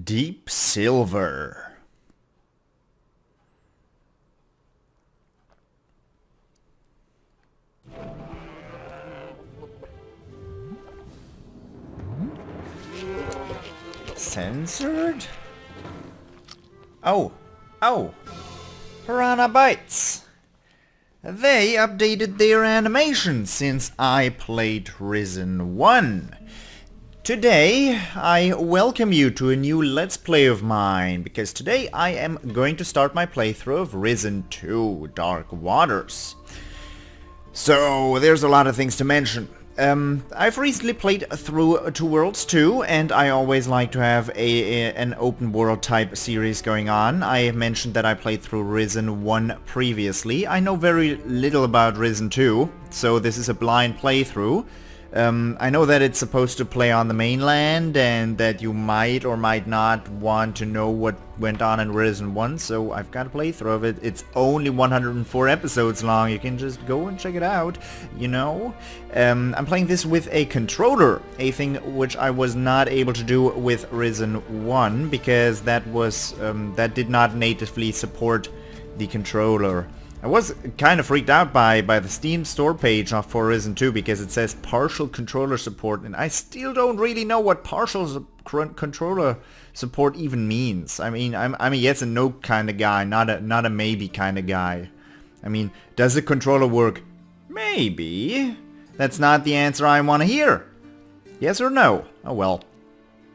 Deep silver. Censored? Oh. Piranha Bytes. They updated their animation since I played Risen 1. Today, I welcome you to a new Let's Play of mine, because today I am going to start my playthrough of Risen 2, Dark Waters. So, there's a lot of things to mention. I've recently played through Two Worlds 2, and I always like to have an open world type series going on. I mentioned that I played through Risen 1 previously. I know very little about Risen 2, so this is a blind playthrough. I know that it's supposed to play on the mainland and that you might or might not want to know what went on in Risen 1, so I've got a playthrough of it. It's only 104 episodes long, you can just go and check it out, you know? I'm playing this with a controller, a thing which I was not able to do with Risen 1 because that did not natively support the controller. I was kind of freaked out by the Steam store page for Risen 2 because it says partial controller support, and I still don't really know what partial controller support even means. I mean, I'm a yes and no kind of guy, not a maybe kind of guy. I mean, does the controller work? Maybe. That's not the answer I want to hear. Yes or no? Oh well.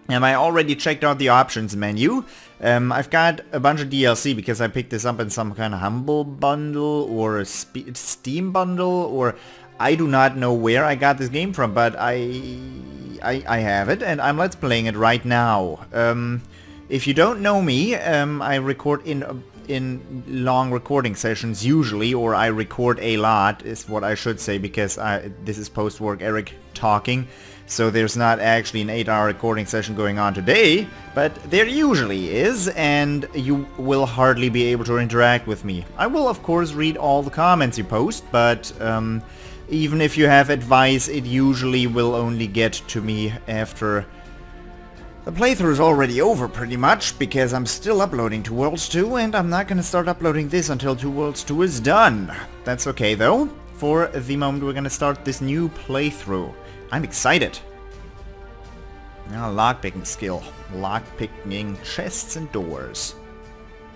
I already checked out the options menu. I've got a bunch of DLC because I picked this up in some kind of Humble bundle or a Steam bundle, or I do not know where I got this game from, but I have it and I'm let's playing it right now. If you don't know me, I record in long recording sessions usually, or I record a lot is what I should say, because this is post-work Eric talking. So there's not actually an 8-hour recording session going on today, but there usually is, and you will hardly be able to interact with me. I will of course read all the comments you post, but even if you have advice, it usually will only get to me after the playthrough is already over pretty much, because I'm still uploading Two Worlds 2, and I'm not gonna start uploading this until Two Worlds 2 is done. That's okay though. For the moment we're gonna start this new playthrough. I'm excited. Now, lockpicking skill. Lockpicking chests and doors.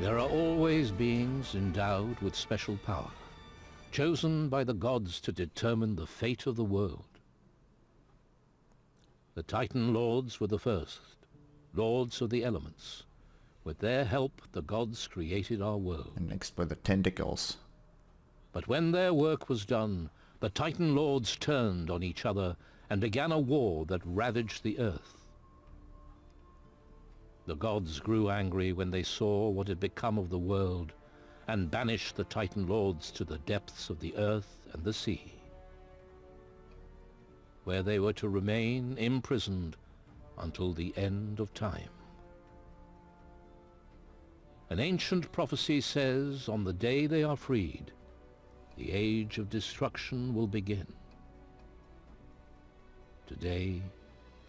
There are always beings endowed with special power, chosen by the gods to determine the fate of the world. The Titan Lords were the first, lords of the elements. With their help, the gods created our world. And next were the tentacles. But when their work was done, the Titan Lords turned on each other and began a war that ravaged the earth. The gods grew angry when they saw what had become of the world, and banished the Titan Lords to the depths of the earth and the sea, where they were to remain imprisoned until the end of time. An ancient prophecy says, on the day they are freed, the age of destruction will begin. Today,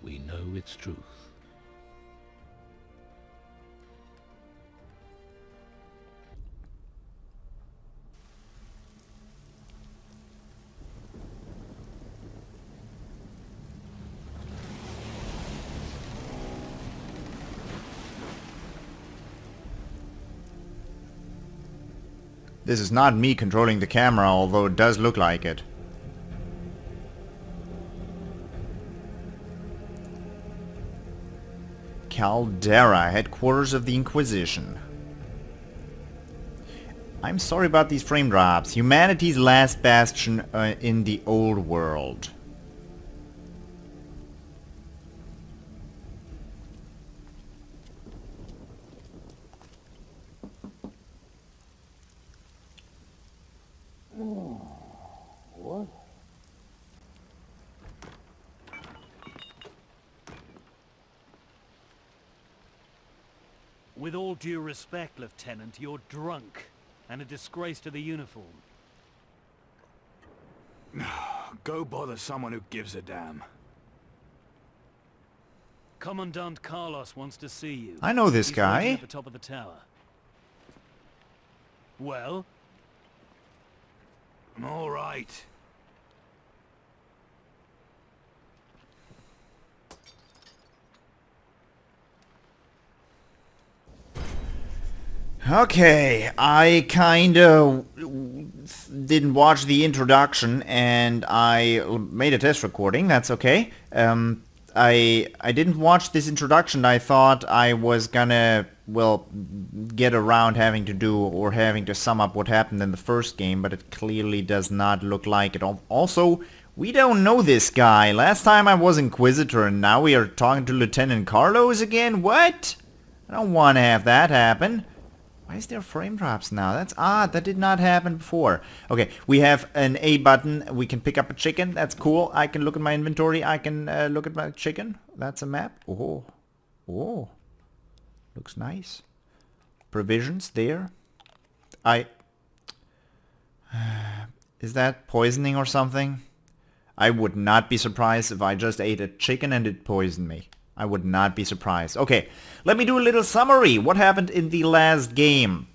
we know its truth. This is not me controlling the camera, although it does look like it. Caldera, headquarters of the Inquisition. I'm sorry about these frame drops. Humanity's last bastion in the old world. What? With all due respect, Lieutenant, you're drunk and a disgrace to the uniform. Go bother someone who gives a damn. Commandant Carlos wants to see you. I know this He's guy. waiting at the top of the tower. Well? I'm all right. Okay, I kinda didn't watch the introduction and I made a test recording, that's okay. I didn't watch this introduction. I thought I was gonna, well, get around having to do or having to sum up what happened in the first game, but it clearly does not look like it. Also, we don't know this guy. Last time I was Inquisitor and now we are talking to Lieutenant Carlos again? What? I don't want to have that happen. Why is there frame drops now? That's odd. That did not happen before. Okay, we have an A button. We can pick up a chicken. That's cool. I can look at my inventory. I can look at my chicken. That's a map. Oh. Oh. Looks nice. Provisions there. Is that poisoning or something? I would not be surprised if I just ate a chicken and it poisoned me. I would not be surprised. Okay, let me do a little summary. What happened in the last game?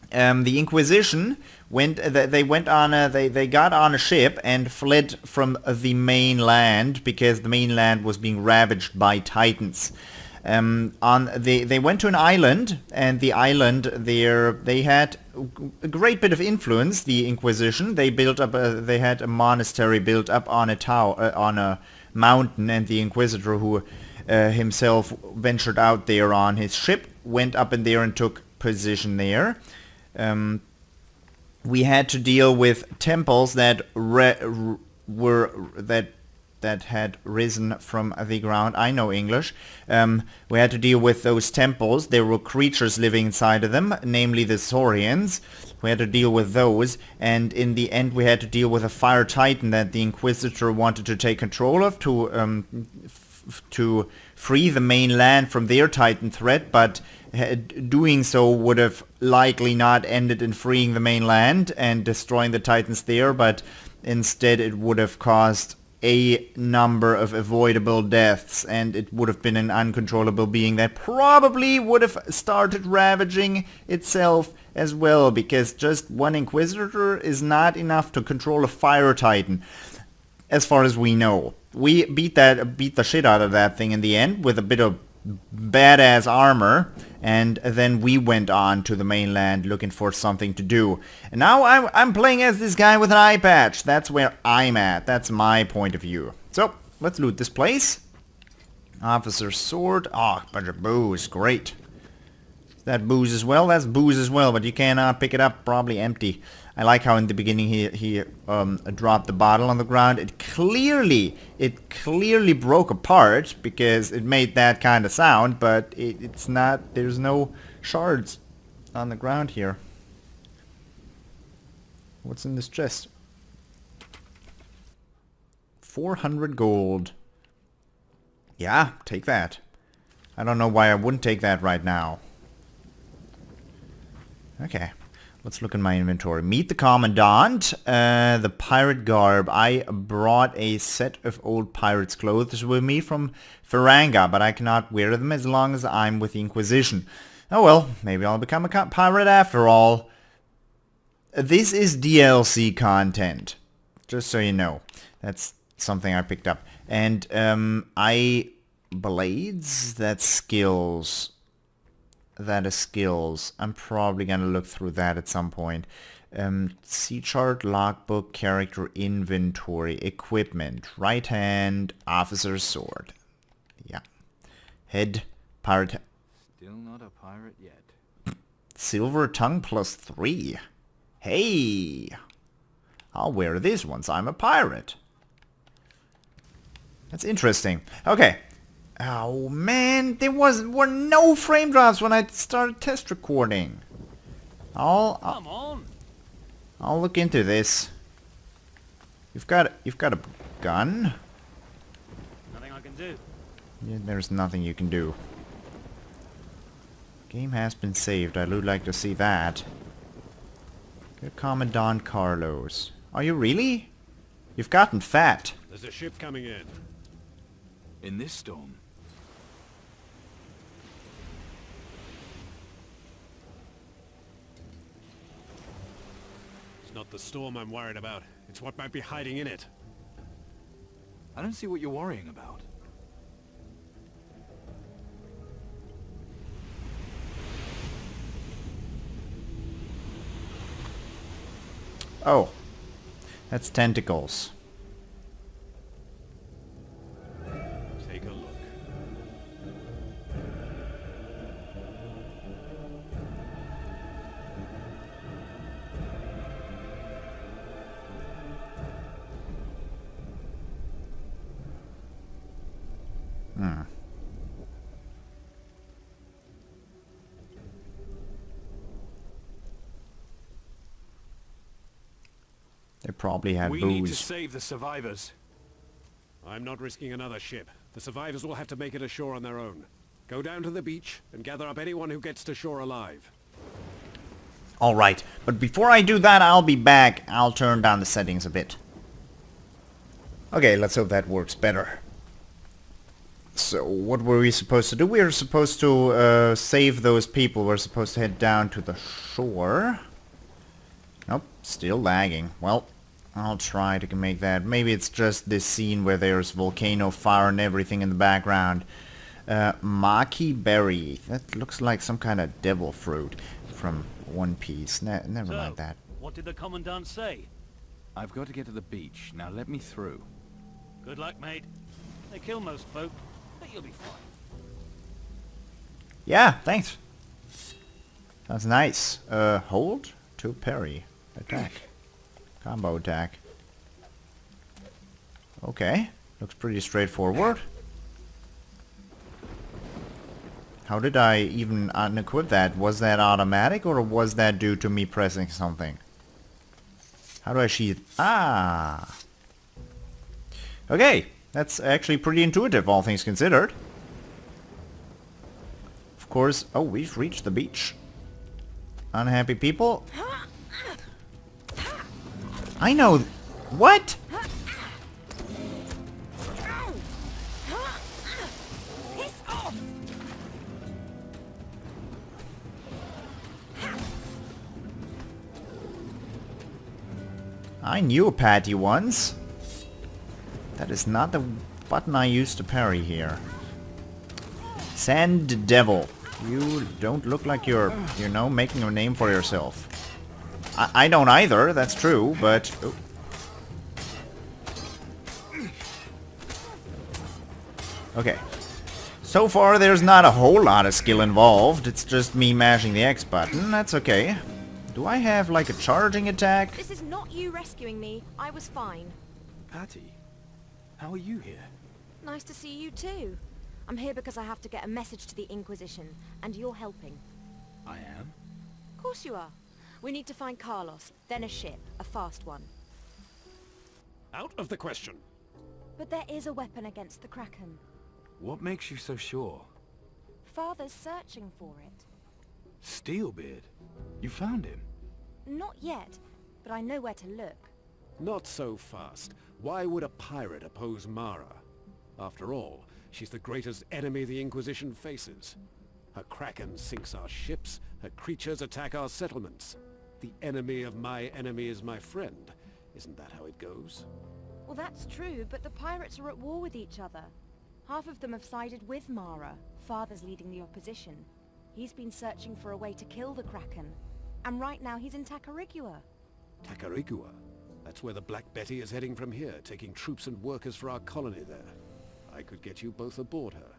The Inquisition they got on a ship and fled from the mainland because the mainland was being ravaged by Titans. They went to an island, and the island there they had a great bit of influence. The Inquisition, they built up they had a monastery built up on a tower on a mountain, and the Inquisitor who himself ventured out there on his ship, went up in there and took position there. We had to deal with temples that had risen from the ground. I know English. We had to deal with those temples. There were creatures living inside of them, namely the Saurians. We had to deal with those, and in the end we had to deal with a fire titan that the Inquisitor wanted to take control of to free the mainland from their Titan threat, but doing so would have likely not ended in freeing the mainland and destroying the Titans there, but instead it would have caused a number of avoidable deaths, and it would have been an uncontrollable being that probably would have started ravaging itself as well, because just one Inquisitor is not enough to control a fire Titan, as far as we know. We beat the shit out of that thing in the end with a bit of badass armor, and then we went on to the mainland looking for something to do. And now I'm playing as this guy with an eye patch. That's where I'm at. That's my point of view. So, let's loot this place. Officer's sword. Oh, a bunch of booze. Great. Is that booze as well? That's booze as well, but you cannot pick it up. Probably empty. I like how in the beginning he dropped the bottle on the ground. It clearly broke apart because it made that kind of sound, but it's not. There's no shards on the ground here. What's in this chest? 400 gold. Yeah, take that. I don't know why I wouldn't take that right now. Okay. Let's look in my inventory. Meet the Commandant. The pirate garb. I brought a set of old pirate's clothes with me from Faranga, but I cannot wear them as long as I'm with the Inquisition. Oh well, maybe I'll become a pirate after all. This is DLC content. Just so you know. That's something I picked up. And, blades? That's skills. That is skills. I'm probably gonna look through that at some point. C chart, logbook, character, inventory, equipment, right hand, officer's sword. Yeah. Head, pirate. Still not a pirate yet. Silver tongue +3. Hey! I'll wear this once I'm a pirate. That's interesting. Okay. Oh man, there were no frame drops when I started test recording. Come on. I'll look into this. You've got a gun? Nothing I can do. Yeah, there's nothing you can do. Game has been saved. I would like to see that. Good Commandant Carlos. Are you really? You've gotten fat. There's a ship coming in. In this storm? It's not the storm I'm worried about. It's what might be hiding in it. I don't see what you're worrying about. Oh. That's tentacles. Take a look. They probably had We need to booze. save the survivors. I'm not risking another ship. The survivors will have to make it ashore on their own. Go down to the beach and gather up anyone who gets to shore alive. Alright, but before I do that, I'll be back. I'll turn down the settings a bit. Okay, let's hope that works better. So, what were we supposed to do? We were supposed to save those people. We're supposed to head down to the shore. Nope, still lagging. Well, I'll try to make that. Maybe it's just this scene where there's volcano fire and everything in the background. Maki berry. That looks like some kind of devil fruit from One Piece. Never mind that. What did the Commandant say? I've got to get to the beach. Now let me through. Good luck, mate. They kill most folk, but you'll be fine. Yeah, thanks. That's nice. Hold to parry. Attack. Combo attack. Okay. Looks pretty straightforward. How did I even unequip that? Was that automatic or was that due to me pressing something? How do I sheath? Ah! Okay. That's actually pretty intuitive, all things considered. Of course... Oh, we've reached the beach. Unhappy people. I know... What? Piss off! I knew Patty once. That is not the button I used to parry here. Sand Devil. You don't look like you're, you know, making a name for yourself. I don't either, that's true, but... Oh. Okay. So far there's not a whole lot of skill involved, it's just me mashing the X button, that's okay. Do I have like a charging attack? This is not you rescuing me. I was fine. Patty, how are you here? Nice to see you too. I'm here because I have to get a message to the Inquisition, and you're helping. I am? Of course you are. We need to find Carlos, then a ship, a fast one. Out of the question. But there is a weapon against the Kraken. What makes you so sure? Father's searching for it. Steelbeard? You found him? Not yet, but I know where to look. Not so fast. Why would a pirate oppose Mara? After all, she's the greatest enemy the Inquisition faces. Her Kraken sinks our ships, her creatures attack our settlements. The enemy of my enemy is my friend. Isn't that how it goes? Well, that's true, but the pirates are at war with each other. Half of them have sided with Mara. Father's leading the opposition. He's been searching for a way to kill the Kraken. And right now he's in Tacarigua. Tacarigua? That's where the Black Betty is heading from here, taking troops and workers for our colony there. I could get you both aboard her.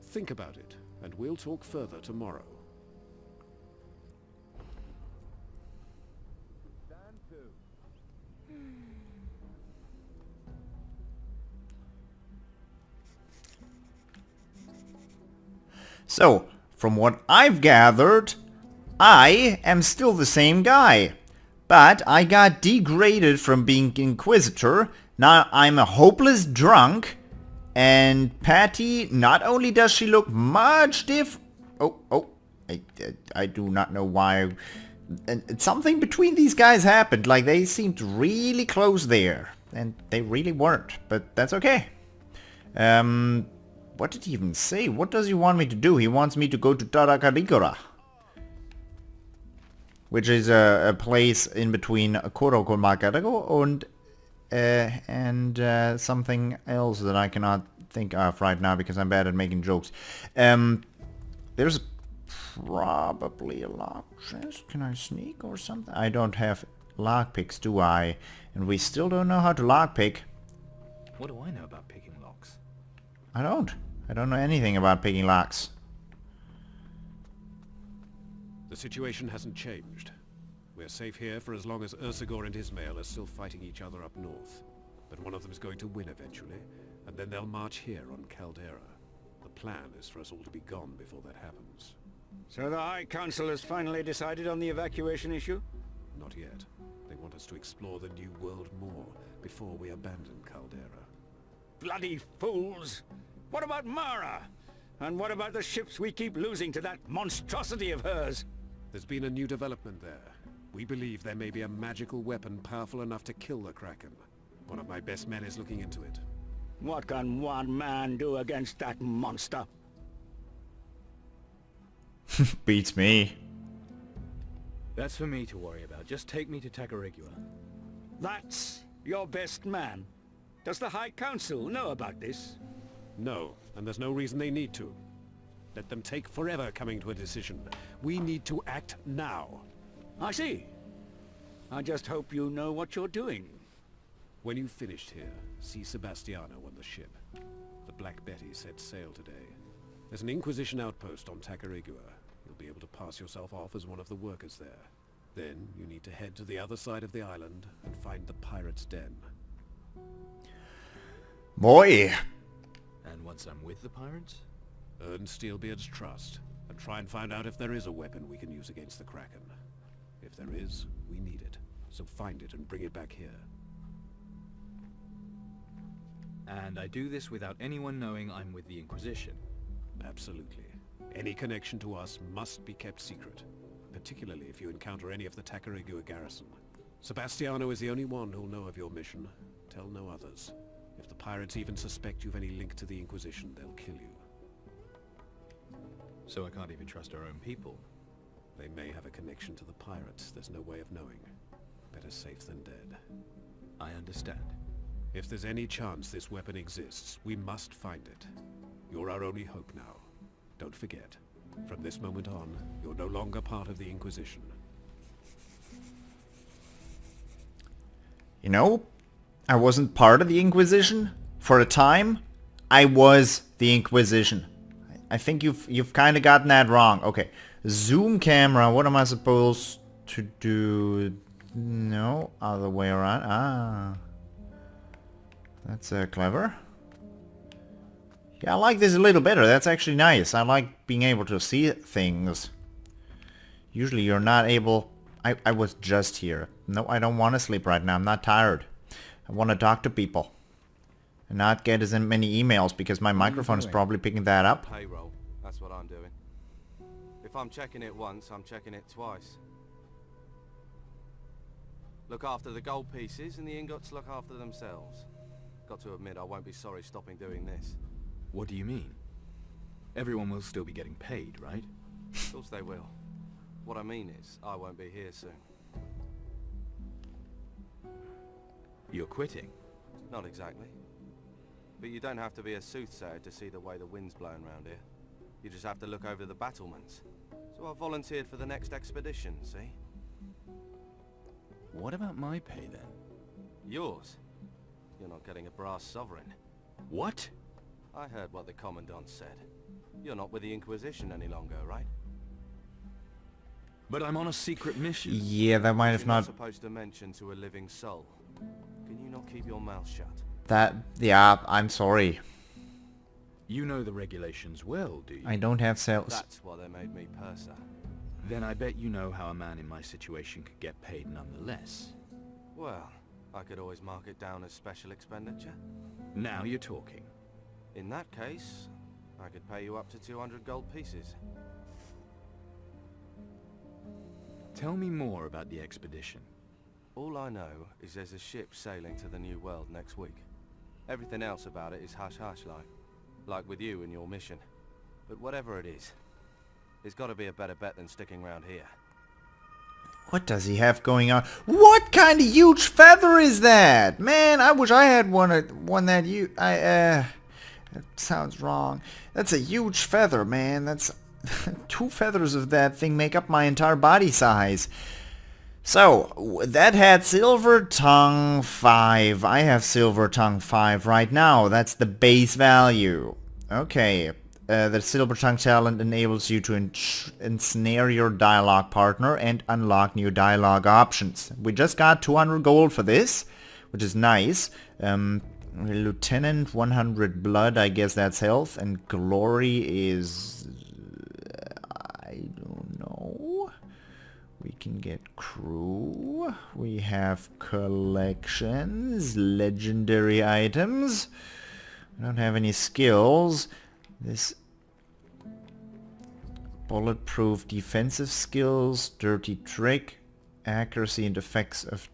Think about it, and we'll talk further tomorrow. So, from what I've gathered, I am still the same guy. But I got degraded from being Inquisitor. Now I'm a hopeless drunk. And Patty, not only does she look much I do not know why. And something between these guys happened. Like, they seemed really close there. And they really weren't. But that's okay. What did he even say? What does he want me to do? He wants me to go to Tacarigua. which is a place in between Kuroko Makarego and something else that I cannot think of right now because I'm bad at making jokes. There's probably a lock chest. Can I sneak or something? I don't have lockpicks, do I? And we still don't know how to lockpick. What do I know about picking locks? I don't know anything about picking locks. The situation hasn't changed. We're safe here for as long as Ursagor and his male are still fighting each other up north. But one of them is going to win eventually, and then they'll march here on Caldera. The plan is for us all to be gone before that happens. So the High Council has finally decided on the evacuation issue? Not yet. They want us to explore the New World more before we abandon Caldera. Bloody fools! What about Mara? And what about the ships we keep losing to that monstrosity of hers? There's been a new development there. We believe there may be a magical weapon powerful enough to kill the Kraken. One of my best men is looking into it. What can one man do against that monster? Beats me. That's for me to worry about. Just take me to Tacarigua. That's your best man? Does the High Council know about this? No, and there's no reason they need to. Let them take forever coming to a decision. We need to act now. I see. I just hope you know what you're doing. When you've finished here, see Sebastiano on the ship. The Black Betty set sail today. There's an Inquisition outpost on Tacarigua. You'll be able to pass yourself off as one of the workers there. Then you need to head to the other side of the island and find the pirate's den. Boy. And once I'm with the pirates? Earn Steelbeard's trust, and try and find out if there is a weapon we can use against the Kraken. If there is, we need it. So find it and bring it back here. And I do this without anyone knowing I'm with the Inquisition. Absolutely. Any connection to us must be kept secret, particularly if you encounter any of the Tacarigua garrison. Sebastiano is the only one who'll know of your mission. Tell no others. If the pirates even suspect you've any link to the Inquisition, they'll kill you. So I can't even trust our own people. They may have a connection to the pirates. There's no way of knowing. Better safe than dead. I understand. If there's any chance this weapon exists, we must find it. You're our only hope now. Don't forget, from this moment on, you're no longer part of the Inquisition. You know, I wasn't part of the Inquisition. For a time, I was the Inquisition. I think you've kind of gotten that wrong. Okay, zoom camera. What am I supposed to do? No, other way around. Ah, that's clever. Yeah, I like this a little better. That's actually nice. I like being able to see things. Usually you're not able... I was just here. No, I don't want to sleep right now. I'm not tired. I want to talk to people. And not get as many emails because my microphone is probably picking that up. Payroll. That's what I'm doing. If I'm checking it once, I'm checking it twice. Look after the gold pieces and the ingots look after themselves. Got to admit, I won't be sorry stopping doing this. What do you mean? Everyone will still be getting paid, right? Of course they will. What I mean is, I won't be here soon. You're quitting? Not exactly. But you don't have to be a soothsayer to see the way the wind's blowing around here. You just have to look over the battlements. So I volunteered for the next expedition, see? What about my pay then? Yours? You're not getting a brass sovereign. What? I heard what the Commandant said. You're not with the Inquisition any longer, right? But I'm on a secret mission. Yeah, that might have You're not not... supposed to mention to a living soul. Can you not keep your mouth shut? That... Yeah, I'm sorry. You know the regulations well, do you? I don't have sales. That's why they made me purser. Then I bet you know how a man in my situation could get paid nonetheless. Well, I could always mark it down as special expenditure. Now you're talking. In that case, I could pay you up to 200 gold pieces. Tell me more about the expedition. All I know is there's a ship sailing to the New World next week. Everything else about it is hush-hush like with you and your mission. But whatever it is, it's got to be a better bet than sticking around here. What does he have going on? What kind of huge feather is that? Man, I wish I had one that you... that sounds wrong. That's a huge feather, man. That's... 2 feathers of that thing make up my entire body size. So, that had Silver Tongue 5. I have Silver Tongue 5 right now. That's the base value. Okay. The Silver Tongue talent enables you to ensnare your dialogue partner and unlock new dialogue options. We just got 200 gold for this, which is nice. Lieutenant, 100 blood, I guess that's health, and glory is... I don't know. We can get crew. We have collections, legendary items. I don't have any skills. This bulletproof defensive skills, dirty trick, accuracy and effect of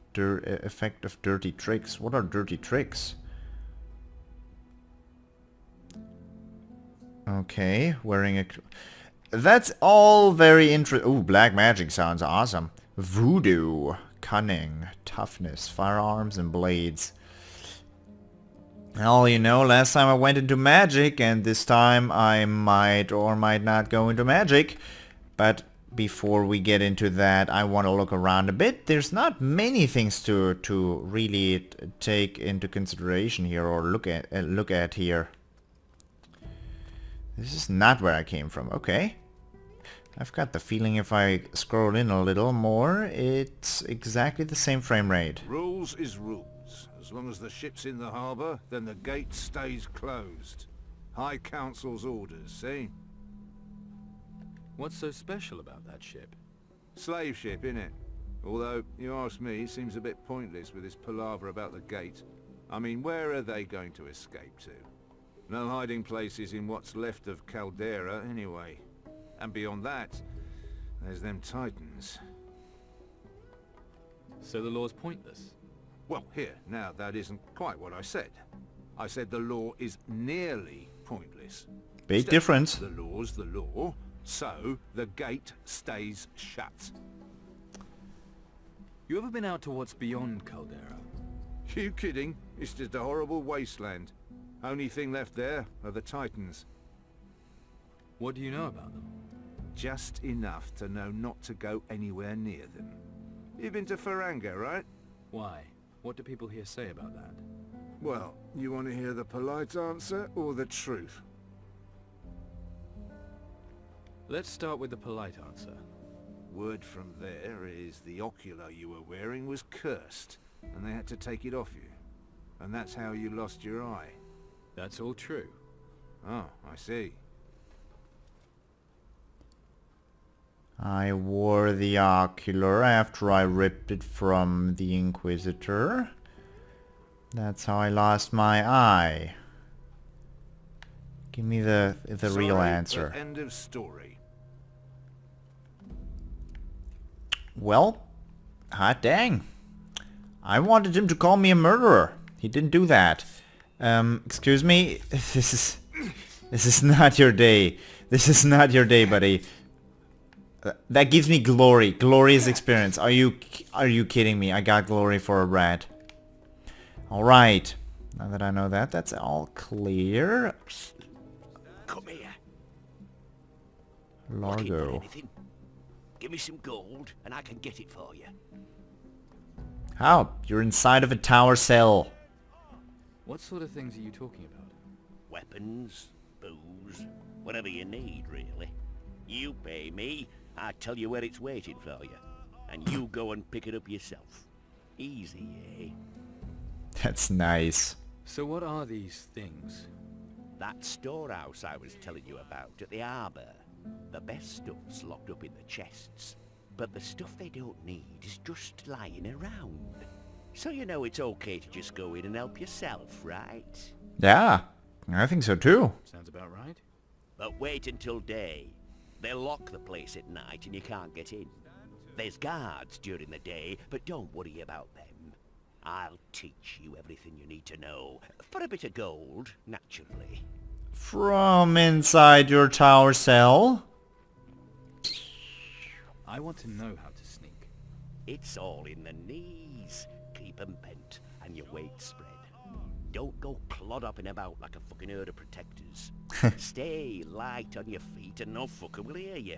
dirty tricks. What are dirty tricks? Okay, wearing a... That's all very interesting. Ooh, black magic sounds awesome. Voodoo, cunning, toughness, firearms and blades. Well, you know, last time I went into magic, and this time I might or might not go into magic. But before we get into that, I want to look around a bit. There's not many things to really take into consideration here or look at here. This is not where I came from. Okay. I've got the feeling if I scroll in a little more, it's exactly the same frame rate. Rules is rules. As long as the ship's in the harbour, then the gate stays closed. High Council's orders, see? What's so special about that ship? Slave ship, innit? Although, you ask me, it seems a bit pointless with this palaver about the gate. I mean, where are they going to escape to? No hiding places in what's left of Caldera, anyway. And beyond that, there's them Titans. So the law's pointless? Well, here, now that isn't quite what I said. I said the law is nearly pointless. Big Still, difference. The law's the law, so the gate stays shut. You ever been out to what's beyond Caldera? You kidding? It's just a horrible wasteland. Only thing left there are the Titans. What do you know about them? Just enough to know not to go anywhere near them. You've been to Faranga, right? Why? What do people here say about that? Well, you want to hear the polite answer or the truth? Let's start with the polite answer. Word from there is the ocular you were wearing was cursed, and they had to take it off you. And that's how you lost your eye. That's all true. Oh, I see. I wore the ocular after I ripped it from the Inquisitor. That's how I lost my eye. Give me the real answer. But end of story. Well, hot dang. I wanted him to call me a murderer. He didn't do that. Excuse me. This is not your day. This is not your day, buddy. That gives me glory. Glorious experience. Are you kidding me? I got glory for a rat. Alright. Now that I know that, that's all clear. Come here. Largo. Give me some gold and I can get it for you. How? You're inside of a tower cell. What sort of things are you talking about? Weapons, booze, whatever you need, really. You pay me, I tell you where it's waiting for you. And you go and pick it up yourself. Easy, eh? That's nice. So what are these things? That storehouse I was telling you about at the harbour. The best stuff's locked up in the chests. But the stuff they don't need is just lying around. So you know it's okay to just go in and help yourself, right? Yeah, I think so too. Sounds about right. But wait until day. They'll lock the place at night and you can't get in. There's guards during the day, but don't worry about them. I'll teach you everything you need to know. For a bit of gold, naturally. From inside your tower cell? I want to know how to sneak. It's all in the knees. Keep 'em bent and your weight spread. Don't go clod-hopping about like a fucking herd of protectors. Stay light on your feet and no fucker will hear you.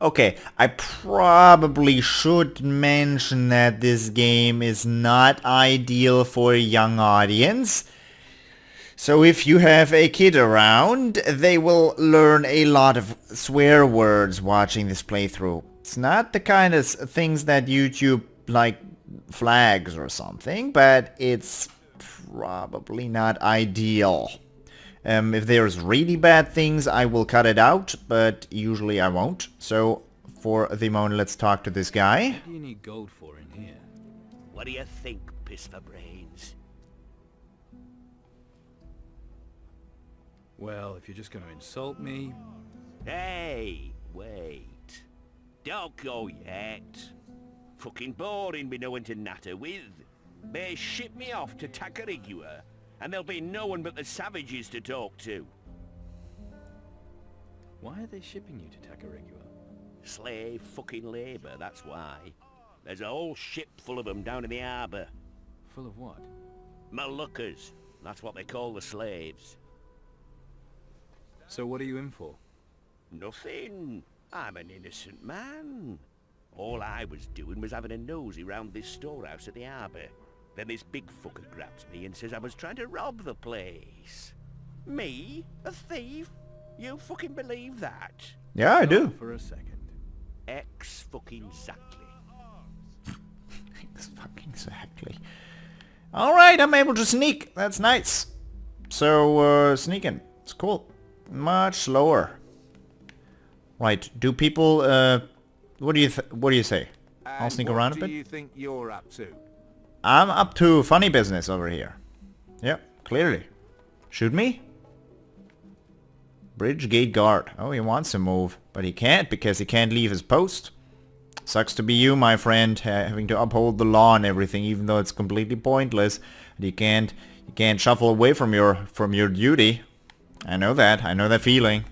Okay, I probably should mention that this game is not ideal for a young audience. So if you have a kid around, they will learn a lot of swear words watching this playthrough. It's not the kind of things that YouTube like flags or something, but it's probably not ideal. If there's really bad things, I will cut it out, but usually I won't. So for the moment, let's talk to this guy. What do you need gold for in here? What do you think, piss for brains? Well, if you're just going to insult me... Hey, wait. Don't go yet. Fucking boring me knowing to natter with. They ship me off to Tacarigua, and there'll be no one but the savages to talk to. Why are they shipping you to Tacarigua? Slave fucking labour, that's why. There's a whole ship full of them down in the harbour. Full of what? Moluccas. That's what they call the slaves. So what are you in for? Nothing. I'm an innocent man. All I was doing was having a nosy round this storehouse at the harbour. Then this big fucker grabs me and says I was trying to rob the place. Me? A thief? You fucking believe that? Yeah, I do. For a second. Ex-fucking-zactly. Ex-fucking-zactly. Alright, I'm able to sneak. That's nice. So, sneaking. It's cool. Much slower. Right, do people, what do you say? I'll sneak around a bit. What do you think you're up to? I'm up to funny business over here. Yep, clearly. Shoot me? Bridge gate guard. Oh, he wants to move, but he can't because he can't leave his post. Sucks to be you, my friend, having to uphold the law and everything, even though it's completely pointless. And you can't shuffle away from your duty. I know that feeling.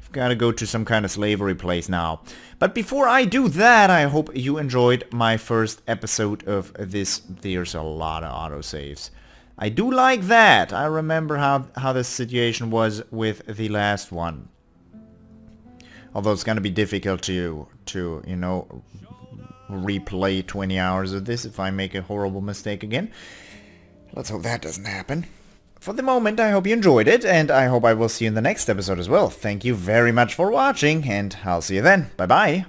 I've got to go to some kind of slavery place now. But before I do that, I hope you enjoyed my first episode of this. There's a lot of autosaves. I do like that. I remember how the situation was with the last one. Although it's going to be difficult to you know, replay 20 hours of this if I make a horrible mistake again. Let's hope that doesn't happen. For the moment, I hope you enjoyed it, and I hope I will see you in the next episode as well. Thank you very much for watching, and I'll see you then. Bye-bye.